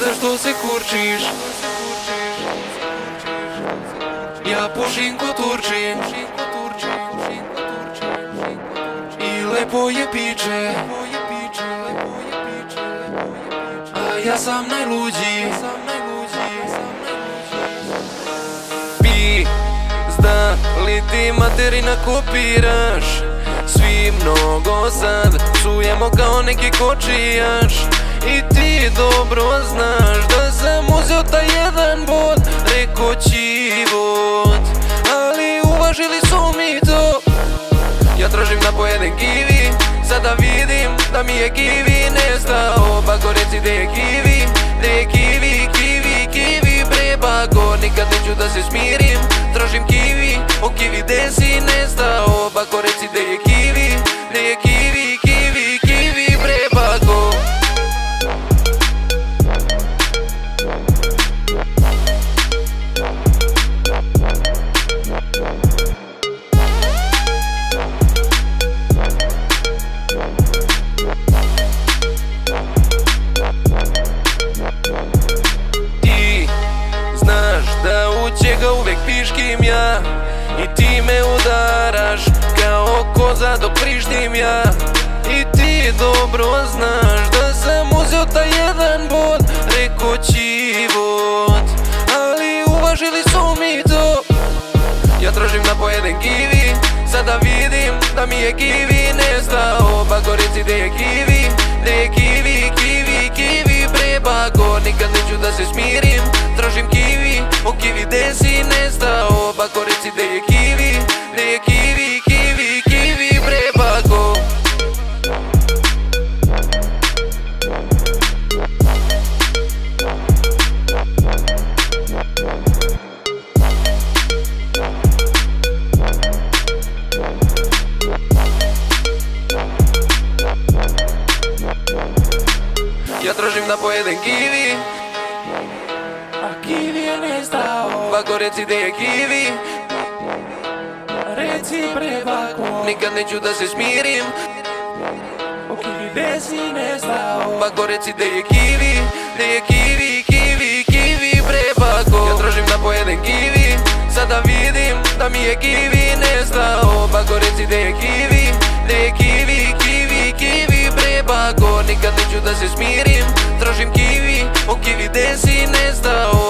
Zašto se kurčiš? Ja pušim ko Turčin i lepo je piče, a ja sam najluđi. Pizda li ti materina kopiraš? Svi mnogo sad psujemo kao neki kočijaš. I ti dobro znaš da sam uzeo taj jedan bod, reko Ćivot, ali uvažili su mi to. Ja tražim da pojedem kivi, sada vidim da mi je kivi nestao. Bako reci gde je kivi, gde je kivi, kivi, kivi bre bako. Nikad neću da se smirim, tražim kivi, o kivi gde si nestao. Bako reci gde je kivi, gde je kivi, kivi, kivi bre bako. Da u čega uvek piškim ja i ti me udaraš kao koza dok prištim ja. I ti dobro znaš da sam uzeo taj jedan bod, reko Ćivot, ali uvažili su mi to. Ja tražim da pojedem kivi, sada vidim da mi je kivi nestao. Bako reci gde je kivi, gde je kivi, kivi, kivi bre bako. Nikad neću da se smirim, tražim kivi, o kivi gde si nestao. Bako reci gde je kivi, gde je kivi, kivi, kivi bre bako. Ja tražim da pojedem kivi, a kivi je nestao. Bako reci gde je kivi, reci bre bako. Nikad neću da se smirim, o kivi gde si nestao. Bako reci gde je kivi, gde je kivi, kivi, kivi bre bako. Ja tražim da pojedem kivi, sada vidim da mi je kivi nestao. Bako reci gde je kivi, gde je kivi, kivi, kivi bre bako. Nikad neću da se smirim, tražim kivi, o kivi gde si nestao.